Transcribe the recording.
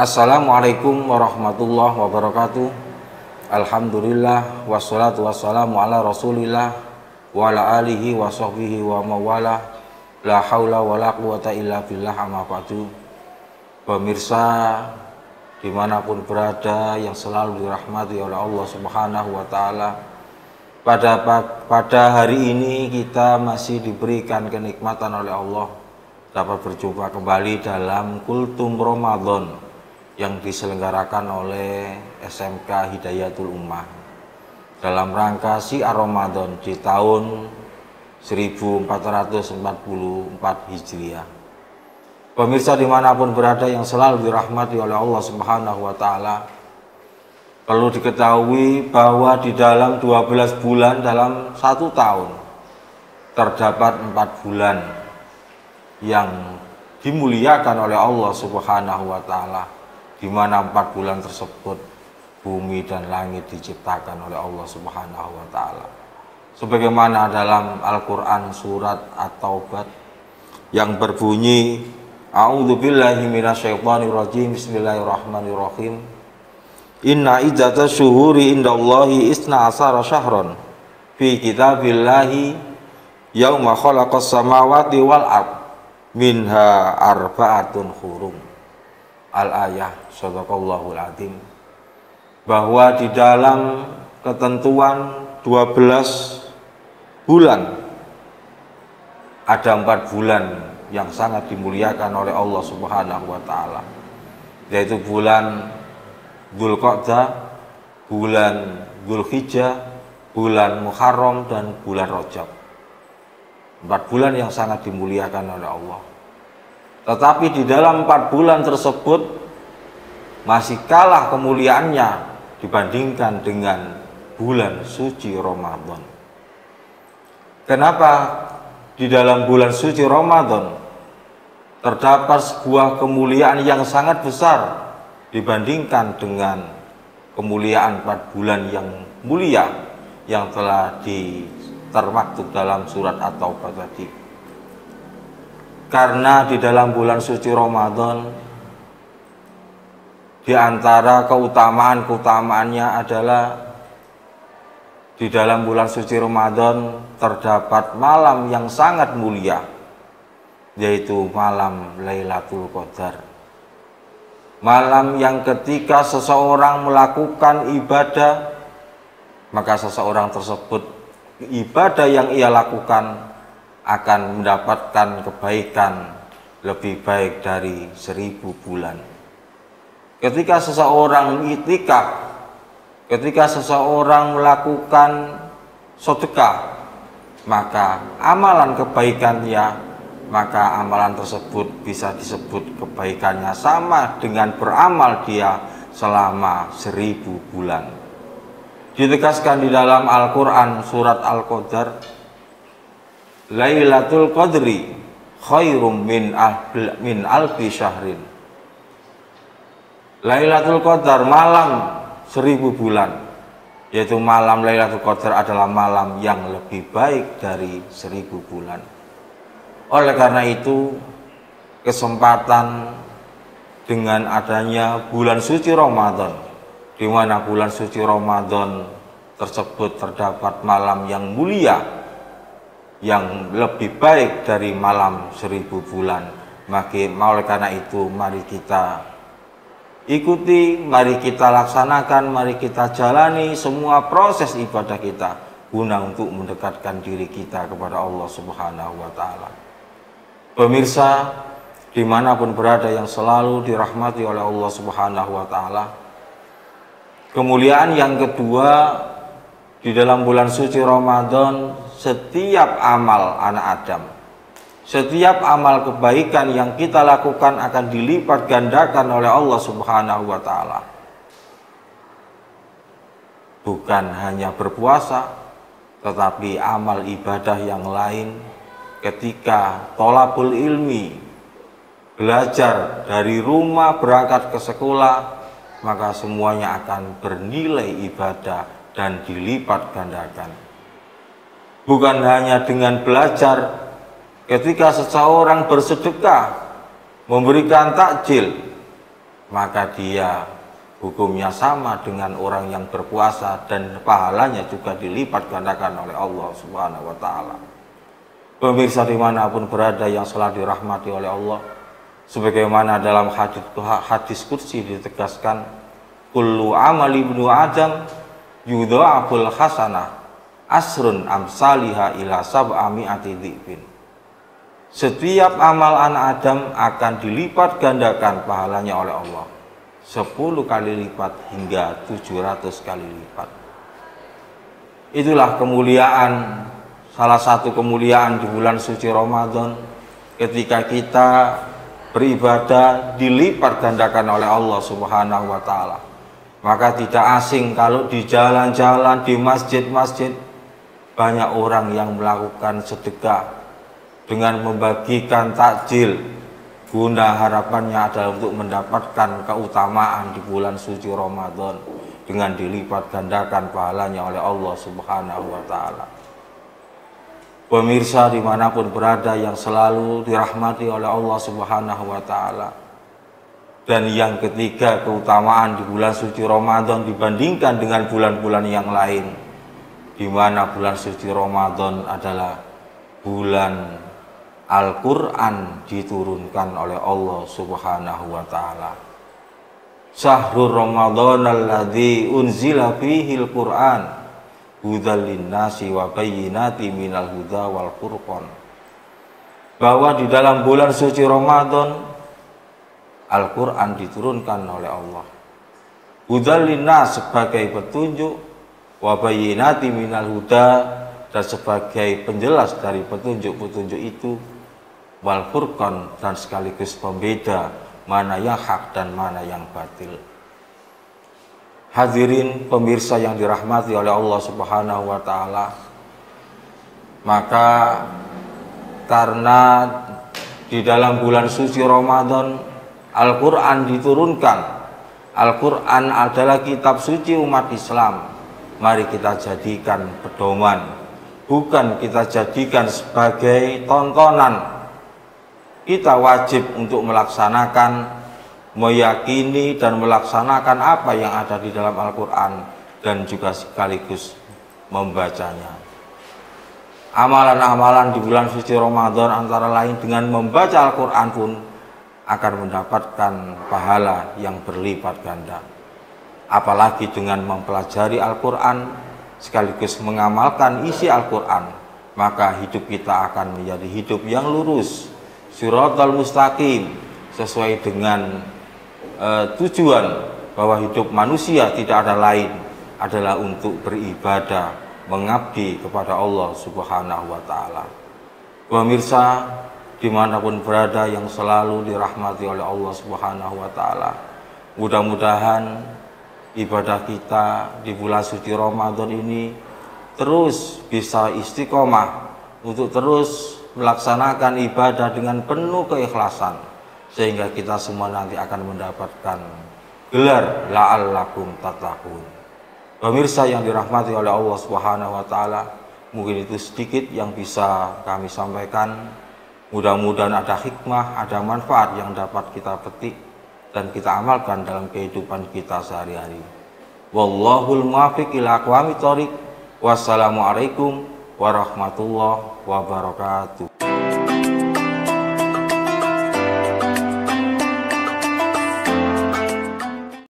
Assalamualaikum warahmatullahi wabarakatuh. Alhamdulillah wassalatu wassalamu ala Rasulillah wa ala alihi wa sahbihi wa mawala. La haula wa la quwata illa billah, amma ba'du. Pemirsa dimanapun berada yang selalu dirahmati oleh Allah Subhanahu wa ta'ala, pada hari ini kita masih diberikan kenikmatan oleh Allah dapat berjumpa kembali dalam Kultum Ramadan yang diselenggarakan oleh SMK Hidayatul Ummah dalam rangka Syiar Ramadan di tahun 1444 Hijriah. Pemirsa dimanapun berada yang selalu dirahmati oleh Allah Subhanahu wa ta'ala, perlu diketahui bahwa di dalam 12 bulan dalam 1 tahun terdapat 4 bulan yang dimuliakan oleh Allah Subhanahu wa ta'ala, di mana 4 bulan tersebut bumi dan langit diciptakan oleh Allah Subhanahu wa ta'ala. Sebagaimana dalam Al-Qur'an surat At-Taubah yang berbunyi, A'udzubillahi minasyaitonirrajim, bismillahirrahmanirrahim. Inna iddatash syuhuri indallahi isna asara syahran fi kitabillahi yauma khalaqas samawati wal ard minha arba'atun hurum. Al-ayah, sadaqallahul adzim. Bahwa di dalam ketentuan 12 bulan ada 4 bulan yang sangat dimuliakan oleh Allah Subhanahu wa ta'ala, yaitu bulan Dzulqa'dah, bulan Dzulhijjah, bulan Muharram, dan bulan Rajab. 4 bulan yang sangat dimuliakan oleh Allah. Tetapi di dalam 4 bulan tersebut masih kalah kemuliaannya dibandingkan dengan bulan suci Ramadan. Kenapa di dalam bulan suci Ramadan terdapat sebuah kemuliaan yang sangat besar dibandingkan dengan kemuliaan 4 bulan yang mulia yang telah termaktub dalam surat At-Taubah tadi? Karena di dalam bulan suci Ramadan, di antara keutamaan-keutamaannya adalah di dalam bulan suci Ramadan terdapat malam yang sangat mulia, yaitu malam Lailatul Qadar. Malam yang ketika seseorang melakukan ibadah, maka seseorang tersebut ibadah yang ia lakukan akan mendapatkan kebaikan lebih baik dari 1000 bulan. Ketika seseorang i'tikaf, ketika seseorang melakukan sedekah, maka amalan kebaikannya, maka amalan tersebut bisa disebut kebaikannya sama dengan beramal dia selama 1000 bulan. Ditegaskan di dalam Al-Quran surat Al-Qadar, Lailatul Qadri khairum min alfi syahrin. Lailatul Qadar, malam 1000 bulan, yaitu malam Lailatul Qadar adalah malam yang lebih baik dari 1000 bulan. Oleh karena itu, kesempatan dengan adanya bulan suci Ramadan, di mana bulan suci Ramadan tersebut terdapat malam yang mulia yang lebih baik dari malam 1000 bulan. Maka oleh karena itu, mari kita ikuti, mari kita laksanakan, mari kita jalani semua proses ibadah kita guna untuk mendekatkan diri kita kepada Allah Subhanahu wa ta'ala. Pemirsa dimanapun berada yang selalu dirahmati oleh Allah Subhanahu wa ta'ala, kemuliaan yang kedua di dalam bulan suci Ramadan, setiap amal anak Adam, setiap amal kebaikan yang kita lakukan akan dilipat gandakan oleh Allah Subhanahu wa ta'ala. Bukan hanya berpuasa, tetapi amal ibadah yang lain, ketika tholabul ilmi, belajar dari rumah berangkat ke sekolah, maka semuanya akan bernilai ibadah dan dilipat gandakan. Bukan hanya dengan belajar, ketika seseorang bersedekah, memberikan takjil, maka dia hukumnya sama dengan orang yang berpuasa dan pahalanya juga dilipat gandakan oleh Allah Subhanahu wa Ta'ala. Pemirsa dimanapun berada yang selalu dirahmati oleh Allah, sebagaimana dalam hadis kursi ditegaskan, kullu amali ibnu adam yudha'aful hasanah asrun amsaliha ila sab'ami'ati dhifin. Setiap amal anak Adam akan dilipat gandakan pahalanya oleh Allah 10 kali lipat hingga 700 kali lipat. Itulah kemuliaan, salah satu kemuliaan di bulan suci Ramadan, ketika kita beribadah dilipat gandakan oleh Allah Subhanahu wa Ta'ala. Maka tidak asing kalau di jalan-jalan, di masjid-masjid, banyak orang yang melakukan sedekah dengan membagikan takjil, guna harapannya adalah untuk mendapatkan keutamaan di bulan suci Ramadan dengan dilipat gandakan pahalanya oleh Allah Subhanahu wa Ta'ala. Pemirsa dimanapun berada yang selalu dirahmati oleh Allah Subhanahu wa Ta'ala. Dan yang ketiga, keutamaan di bulan suci Ramadan dibandingkan dengan bulan-bulan yang lain, di mana bulan suci Ramadan adalah bulan Al-Quran diturunkan oleh Allah Subhanahu wa Ta'ala. Syahrul Ramadan alladzi unzila fihil Quran hudzal linnasi wa bayyinati minal huda wal furqan. Bahwa di dalam bulan suci Ramadan Al-Quran diturunkan oleh Allah. Hudzal linnas sebagai petunjuk, wa bayyinati minal huda dan sebagai penjelas dari petunjuk-petunjuk itu, wal furqan dan sekaligus pembeda mana yang hak dan mana yang batil. Hadirin pemirsa yang dirahmati oleh Allah Subhanahu wa Ta'ala, maka karena di dalam bulan suci Ramadan Al-Quran diturunkan, Al-Quran adalah kitab suci umat Islam, mari kita jadikan pedoman, bukan kita jadikan sebagai tontonan. Kita wajib untuk melaksanakan, meyakini dan melaksanakan apa yang ada di dalam Al-Quran dan juga sekaligus membacanya. Amalan-amalan di bulan suci Ramadan antara lain dengan membaca Al-Quran pun akan mendapatkan pahala yang berlipat ganda. Apalagi dengan mempelajari Al-Quran sekaligus mengamalkan isi Al-Quran, maka hidup kita akan menjadi hidup yang lurus, Shiratal mustaqim, sesuai dengan tujuan bahwa hidup manusia tidak ada lain adalah untuk beribadah, mengabdi kepada Allah Subhanahu wa Ta'ala. Pemirsa dimanapun berada yang selalu dirahmati oleh Allah Subhanahu wa Ta'ala, mudah-mudahan ibadah kita di bulan suci Ramadan ini terus bisa istiqomah untuk terus melaksanakan ibadah dengan penuh keikhlasan, sehingga kita semua nanti akan mendapatkan gelar la'allakum tattaqun. Pemirsa yang dirahmati oleh Allah Subhanahu wa Ta'ala, mungkin itu sedikit yang bisa kami sampaikan. Mudah-mudahan ada hikmah, ada manfaat yang dapat kita petik dan kita amalkan dalam kehidupan kita sehari-hari. Wallahul muwaffiq ila aqwamit thoriq. Wassalamualaikum warahmatullahi wabarakatuh.